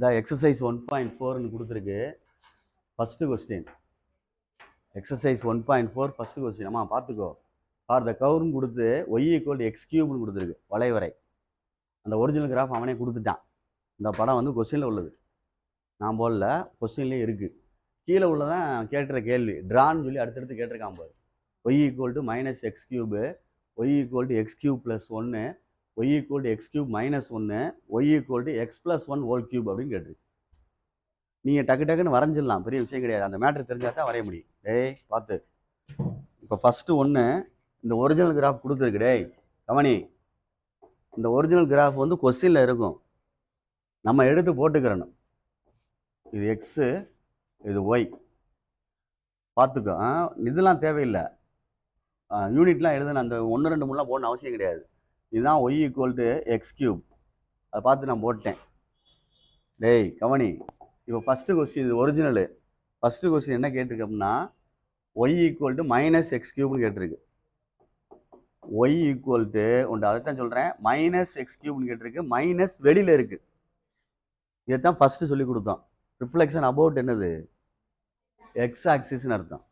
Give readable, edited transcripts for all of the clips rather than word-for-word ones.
இந்த எக்ஸசைஸ் 1.4ன்னு கொடுத்துருக்கு. First question exercise 1.4 first question. அம்மா பார்த்துக்கோ. ஃபார் த கவுர்னு கொடுத்து ஒய் ஈக்குவல் எக்ஸ் கியூப்னு கொடுத்துருக்கு வளைவரை. அந்த ஒரிஜினல் கிராஃப் அவனே கொடுத்துட்டான். இந்த படம் வந்து கொஸ்டினில் உள்ளது, நான் போடல, கொஸ்டின்லேயே இருக்குது. கீழே உள்ளதான் கேட்டுற கேள்வி ட்ரான்னு சொல்லி அடுத்தடுத்து கேட்டிருக்கான் பாரு. Y equal to minus x cube, y equal to x cube plus 1, y equal to x cube minus 1, y equal to x plus 1 whole cube அப்படின்னு கேட்டிருக்கு. நீங்கள் டக்கு டக்குன்னு வரைஞ்சிடலாம், பெரிய விஷயம் கிடையாது. அந்த மேட்ரு தெரிஞ்சால் தான் வரைய முடியும். டேய் பார்த்து, இப்போ ஃபஸ்ட்டு ஒன்று இந்த ஒரிஜினல் கிராஃப் கொடுத்துருக்கு. டேய் கவனி, இந்த ஒரிஜினல் கிராஃப் வந்து கொஸ்டினில் இருக்கும், நம்ம எடுத்து போட்டுக்கிறணும். இது எக்ஸு, இது ஒய், பார்த்துக்கோ. இதெல்லாம் தேவையில்லை, யூனிட்லாம் எழுதுன அந்த 1 2 3லாம் போடணும் அவசியம் கிடையாது. இதுதான் y equal to x cube, அதை பார்த்து நான் போட்டேன். டேய் கவனி, இப்போ ஃபஸ்ட்டு கொஸ்டின் இது ஒரிஜினலு. ஃபஸ்ட்டு கொஸ்டின் என்ன கேட்டிருக்கு அப்படின்னா y equal to minus x கியூப்னு கேட்டிருக்கு. ஒய் ஈக்குவல் டு ஒன்று, அதைத்தான் சொல்கிறேன், மைனஸ் எக்ஸ் கியூப்னு கேட்டிருக்கு. மைனஸ் வெளியில் இருக்குது, இதைத்தான் ஃபஸ்ட்டு சொல்லி கொடுத்தோம். ரிஃப்ளெக்ஷன் அபவுட் என்னது, எக்ஸ் ஆக்சிஸ்ன்னு அர்த்தம்.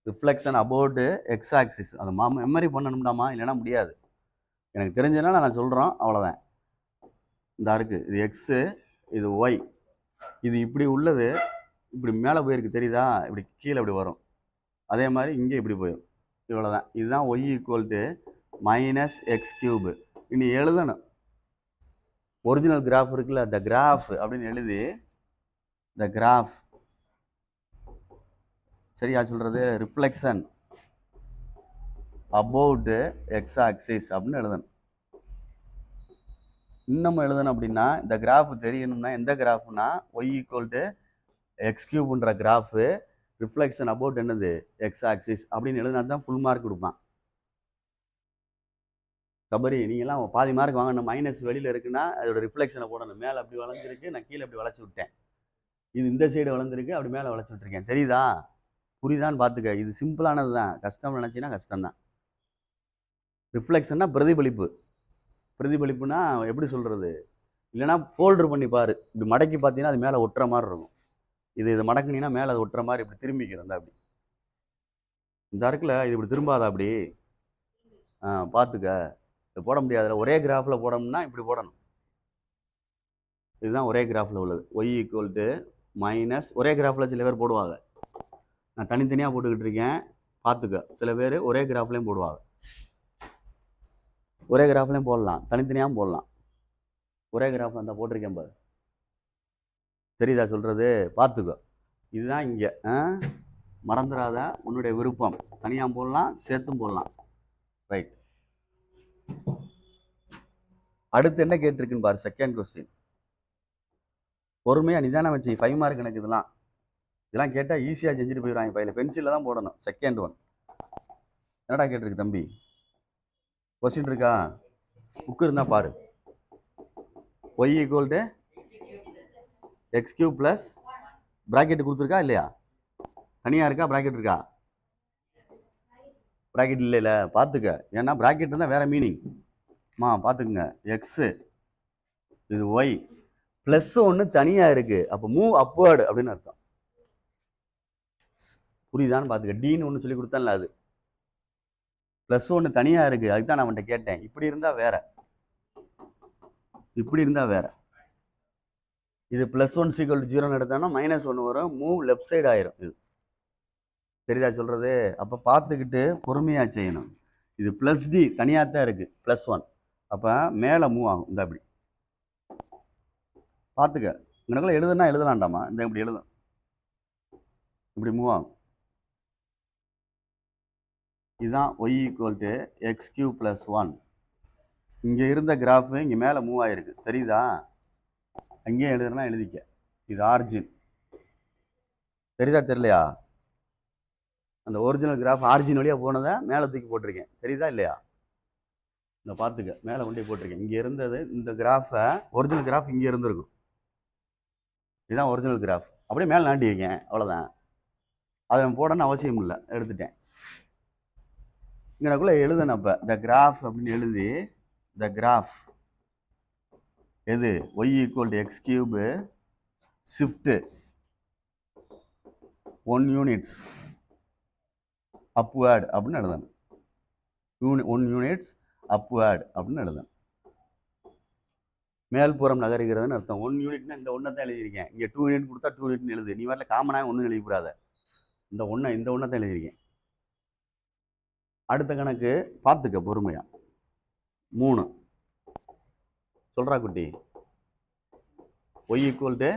ரிஃப்ளெக்ஷன் அபவுட் எக்ஸ் ஆக்சிஸ், அதை மெமரி பண்ணணும்டாமா, இல்லைன்னா முடியாது. எனக்கு தெரிஞ்சதுனால நான் சொல்கிறோம், அவ்வளோதான். இந்த இருக்குது, இது எக்ஸு, இது ஒய், இது இப்படி உள்ளது இப்படி மேலே போயிருக்கு தெரியுதா, இப்படி கீழே இப்படி வரும். அதே மாதிரி இங்கே இப்படி போயிடும். இவ்வளோதான். இதுதான் y equal to minus x cube. இனி எழுதணும், ஒரிஜினல் கிராஃப் இருக்குல்ல, த கிராஃப் அப்படின்னு எழுதி, த கிராஃப் சரியா சொல்கிறது, ரிஃப்ளெக்ஷன் அபவுட் எக்ஸ் ஆக்சிஸ் அப்படின்னு எழுதணும். இன்னமும் எழுதணும் அப்படின்னா இந்த கிராஃப் தெரியணும்னா எந்த கிராஃப்னா ஒய் ஈக்குவல் டு எக்ஸ் கியூப்ன்ற கிராஃபு, ரிஃப்ளெக்ஷன் அபவுட் என்னது, எக்ஸ் ஆக்சிஸ் அப்படின்னு எழுதினா தான் ஃபுல் மார்க் கொடுப்பான். சபரி நீங்கள்லாம் பாதி மார்க் வாங்கணும். மைனஸ் வெளியில் இருக்குன்னா அதோட ரிஃப்ளெக்ஷனை போடணும். மேலே அப்படி வளைஞ்சிருக்கு, நான் கீழே அப்படி வளைச்சி விட்டேன். இது இந்த சைடு வளர்ந்துருக்கு, அப்படி மேலே வளைச்சி விட்டுருக்கேன். தெரியுதா, புரியுதான்னு பார்த்துக்க. இது சிம்பிளானது தான், கஷ்டம் நினச்சின்னா கஷ்டம்தான். ரிஃப்ளெக்ஷன்னா பிரதிபலிப்பு. பிரதிபலிப்புனா எப்படி சொல்கிறது, இல்லைனா ஃபோல்டர் பண்ணி பாரு, இப்படி மடக்கி பார்த்தீங்கன்னா அது மேலே ஒட்டுற மாதிரி இருக்கும். இதை மடக்குனீங்கன்னா மேலே அது ஒட்டுற மாதிரி இப்படி திரும்பிக்கிறோம். அப்படி இந்த இருக்குல்ல, இது இப்படி திரும்பாதா அப்படி, பார்த்துக்க. இது போட முடியாதுல்ல, ஒரே கிராஃபில் போடணும்னா இப்படி போடணும். இதுதான் ஒரே கிராஃபில் உள்ளது. ஒய் ஈக்குவல் டு மைனஸ், ஒரே கிராஃபில் சில பேர் போடுவாங்க, நான் தனித்தனியாக போட்டுக்கிட்டு இருக்கேன், பார்த்துக்க. சில பேர் ஒரே கிராஃப்லேயும் போடுவாங்க, ஒரே கிராஃப்லேயும் போடலாம், தனித்தனியாகவும் போடலாம். ஒரே கிராஃபில் இருந்தால் போட்டிருக்கேன் பாரு, தெரியுதா சொல்கிறது, பார்த்துக்கோ. இதுதான் இங்கே, மறந்துடாத, உன்னுடைய விருப்பம். தனியாக போடலாம், சேர்த்தும் போடலாம். ரைட். அடுத்து என்ன கேட்டிருக்குன்னு பாரு, செகண்ட் கொஸ்டின். பொறுமையாக நிதானம் வச்சு, 5 மார்க் எனக்கு. இதெல்லாம் கேட்டால் ஈஸியாக செஞ்சுட்டு போயிடுவாங்க. பையில பென்சிலில் தான் போடணும். செகண்ட் ஒன் என்னடா கேட்டிருக்கு தம்பி, கொஸ்டின் இருக்கா, புக்கு இருந்தால் பாரு. Y equal to x cube plus bracket கொடுத்துருக்கா இல்லையா, தனியாக இருக்கா, ப்ராக்கெட் இருக்கா, ப்ராக்கெட் இல்லைல்ல, பார்த்துக்க. ஏன்னா ப்ராக்கெட் இருந்தால் வேறு மீனிங். பார்த்துக்குங்க. எக்ஸு, இது ஒய், ப்ளஸ் ஒன்று தனியாக இருக்குது, அப்போ மூவ் அப்வர்டு அப்படின்னு அர்த்தம். புரியுதான்னு பார்த்துக்க. டின்னு ஒன்று சொல்லி கொடுத்தான்ல, அது ப்ளஸ் ஒன்று தனியாக இருக்குது, அதுக்கு தான் நான் அவன்கிட்ட கேட்டேன். இப்படி இருந்தால் வேற, இப்படி இருந்தால் வேற. இது +1 = 0ன்னு எடுத்தோம்னா -1 வரும், மூவ் லெஃப்ட் சைடு ஆயிரும். இது தெரியுதா சொல்கிறது. அப்போ பார்த்துக்கிட்டு பொறுமையாக செய்யணும். இது +d தனியாக தான் இருக்குது, +1, அப்போ மேலே மூவ் ஆகும். இந்த அப்படி பார்த்துக்க. உனக்குள்ள எழுதுனா எழுதலாண்டாமா, இந்த இப்படி எழுதும், இப்படி மூவ் ஆகும். இதுதான் y equal to x cube plus 1. இங்கே இருந்த கிராஃபு இங்கே மேலே மூவ் ஆகிருக்கு, தெரியுதா. அங்கேயே எழுதுனா எழுதிக்க. இது ஆர்ஜின், தெரியுதா தெரியலையா. அந்த ஒரிஜினல் கிராஃப் ஆர்ஜின் வழியாக போனதை மேலே தூக்கி போட்டிருக்கேன், தெரியுதா இல்லையா. இந்த பார்த்துக்க, மேலே கொண்டே போட்டிருக்கேன். இங்கே இருந்தது இந்த கிராஃபை, ஒரிஜினல் கிராஃப் இங்கே இருந்திருக்கும். இதுதான் ஒரிஜினல் கிராஃப், அப்படியே மேலே நாட்டியிருக்கேன், அவ்வளோதான். அதை நான் போடணும்னு அவசியம் இல்லை, எடுத்துட்டேன். இங்கனக்குள்ளே எழுதணும். அப்போ த கிராஃப் அப்படின்னு எழுதி, த கிராஃப் எது, y equal to x cube shift 1 units upward அப்படின்னு எழுதணும். 1 யூனிட்ஸ் அப்வேர்ட் அப்படின்னு எழுதணும். மேல்புறம் நகருகிறதுன்னு அர்த்தம். 1 யூனிட்னா இந்த ஒன்றை தான் எழுதியிருக்கேன். இங்கே 2 யூனிட் கொடுத்தா 2 யூனிட்னு எழுது. நீ வரல காமனாக ஒன்றும் எழுதிக்கூடாத. இந்த ஒன்றை தான் எழுதியிருக்கேன். அடுத்த கணக்கு பார்த்துக்க பொறுமையா. 3 சொல்கிறா குட்டி. y equal to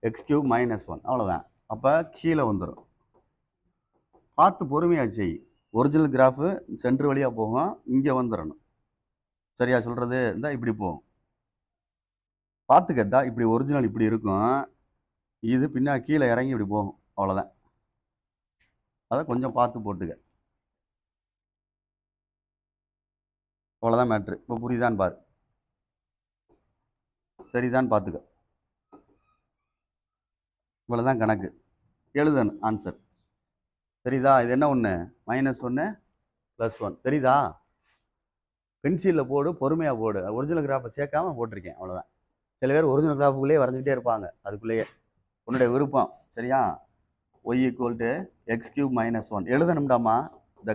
x cube minus 1 அவ்வளோதான். அப்போ கீழே வந்துடும். பார்த்து பொறுமையாக செய். ஒரிஜினல் கிராஃபு சென்டர் வழியாக போகும், இங்கே வந்துடணும். சரியா சொல்கிறது? இருந்தால் இப்படி போகும். பார்த்துக்கதா இப்படி ஒரிஜினல் இப்படி இருக்கும், இது பின்னாடி கீழே இறங்கி இப்படி போகும். அவ்வளோதான். அதை கொஞ்சம் பார்த்து போட்டுக்க. அவ்வளோதான் மேட்ரு. இப்போ புரியுதான்னு பாரு. சரிதான் பார்த்துக்க. இவ்வளோதான் கணக்கு. எழுதணும் ஆன்சர். தெரியுதா? இது என்ன ஒன்று? -1 +1. தெரியுதா? பென்சிலில் போடு, பொறுமையாக போடு. ஒரிஜினல் கிராஃபை சேர்க்காம போட்டிருக்கேன். அவ்வளோதான். சில பேர் ஒரிஜினல் கிராஃபுக்குள்ளேயே வரைஞ்சிக்கிட்டே இருப்பாங்க. அதுக்குள்ளேயே உன்னுடைய விருப்பம். சரியா? y equal to x cube -1 எழுதணும்டாமா. இந்த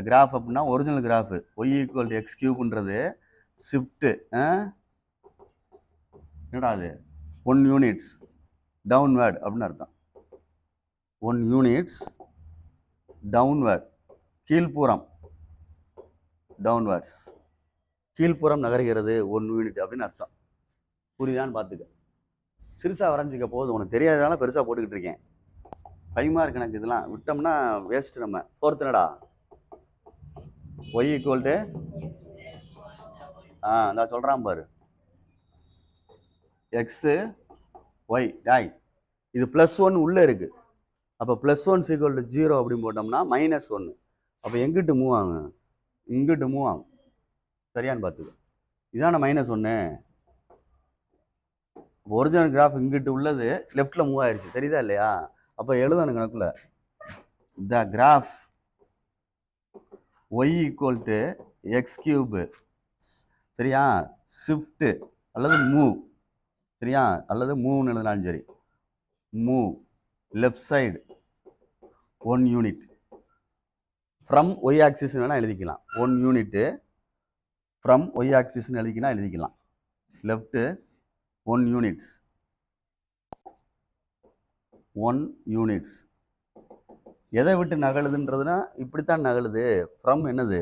கிராஃப் அப்படின்னா original graph. y equal to x கியூப்ன்றது ஷிஃப்ட்டு. என்னடா அது? 1 யூனிட்ஸ் டவுன்வேர்ட் அப்படின்னு அர்த்தம். 1 யூனிட்ஸ் டவுன்வேர்ட், கீழ்ப்புறம், டவுன்வேர்ட்ஸ், கீழ்ப்புறம் நகர்கிறது 1 யூனிட் அப்படின்னு அர்த்தம். புரியுதான்னு பார்த்துக்க. சிறுசாக வரைஞ்சிக்க போதும். உனக்கு தெரியாதனால பெருசாக போட்டுக்கிட்டு இருக்கேன். 5 மார்க் கணக்கு. இதெல்லாம் விட்டோம்னா வேஸ்ட். நம்ம 4th என்னடா? y ஈக்குவல் டு நான் சொல்கிறான் பாரு. எக்ஸு ஒய் டாய் இது +1 உள்ளே இருக்குது. அப்போ +1 ஈக்குவல் டு 0 அப்படின்னு போட்டோம்னா -1. அப்போ எங்கிட்டு மூவ் ஆகும்? இங்கிட்டு மூவ் ஆகும். சரியான்னு பார்த்துக்க. இதான -1. ஒரிஜினல் கிராஃப் இங்கிட்டு உள்ளது லெஃப்டில் மூவ் ஆயிடுச்சு. தெரியுதா இல்லையா? அப்போ எழுதணும் கணக்குல. The graph y equal to x cube. சரியா? ஷிஃப்ட்டு அல்லது மூவ். சரியா? அல்லது மூவ்னு எழுதினாலும் சரி. Move left side 1 unit from y axis வேணால் எழுதிக்கலாம். 1 யூனிட்டு ஃப்ரம் ஒய் ஆக்சிஸ்ன்னு எழுதிக்கலாம். Left 1 units 1 units. எதை விட்டு நகழுதுன்றதுன்னா இப்படித்தான் நகழுது. ஃப்ரம் என்னது?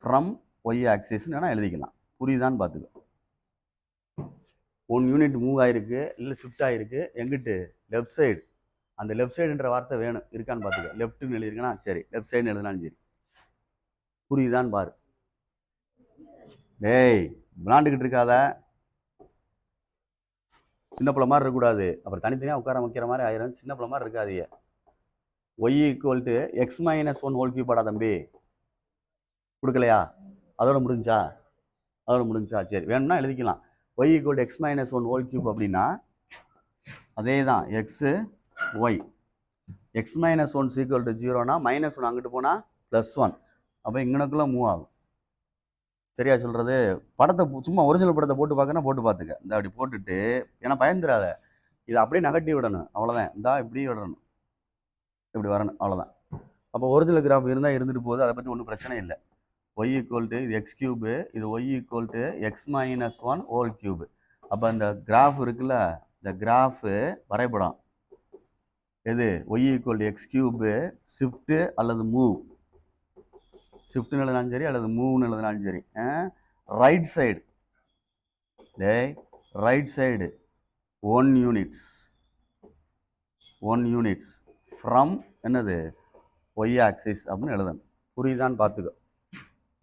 ஃப்ரம் ஒய் ஆக்சிஸ்ன்னு வேணால் எழுதிக்கலாம். புரியுதான்னு பார்த்துக்கோ. 1 யூனிட் மூவ் ஆகிருக்கு, இல்லை ஷிஃப்ட் ஆகிருக்கு. எங்கிட்டு? Left side. அந்த லெஃப்ட் சைடுன்ற வார்த்தை வேணும், இருக்கான்னு பார்த்துக்க. லெஃப்ட்டுன்னு எழுதிருக்கேன்னா சரி, லெஃப்ட் சைடுன்னு எழுதினாலும் சரி. புரியுதான்னு பாரு. டேய் விளாண்டுக்கிட்டு இருக்காத. சின்ன பிள்ளை மாதிரி இருக்கக்கூடாது. அப்புறம் தனித்தனியாக உட்கார வைக்கிற மாதிரி ஆயிரும். சின்ன பிள்ளை மாதிரி இருக்காதீங்க. y equal to x -1 whole கியூபாடா தம்பி? கொடுக்கலையா? அதோட முடிஞ்சா சரி, வேணும்னா எழுதிக்கலாம். y equal to x -1 whole cube அப்படின்னா அதே தான். X y. X -1 equal to 0னா -1 அங்கிட்டு போனால் +1. அப்போ இங்கனக்குள்ளே மூவ் ஆகும். சரியா சொல்கிறது? படத்தை சும்மா ஒரிஜினல் படத்தை போட்டு பார்த்துக்க. இந்த அப்படி போட்டுட்டு, ஏன்னா பயந்துடாத, இதை அப்படியே நகட்டி விடணும். அவ்வளோதான். இந்தா இப்படி விடணும், இப்படி வரணும். அவ்வளோதான். அப்போ ஒரிஜினல் கிராஃப் இருந்தால் இருந்துட்டு போகுது. அதை பற்றி ஒன்றும் பிரச்சனை இல்லை. y ஈக்குவல் டு இது எக்ஸ் கியூபு, இது y equal to x -1 whole cube. அப்போ இந்த கிராஃப் இருக்குல்ல, இந்த கிராஃபு வரைபடம் எது? y equal to x cube shift அல்லது மூவ். ஷிஃப்ட்னு எழுதினாலும் சரி அல்லது மூவ்னு எழுதினாலும் சரி. Right side, right side 1 units from என்னது? ஒய் ஆக்சிஸ் அப்படின்னு எழுதணும். புரியுதான்னு பார்த்துக்கோ.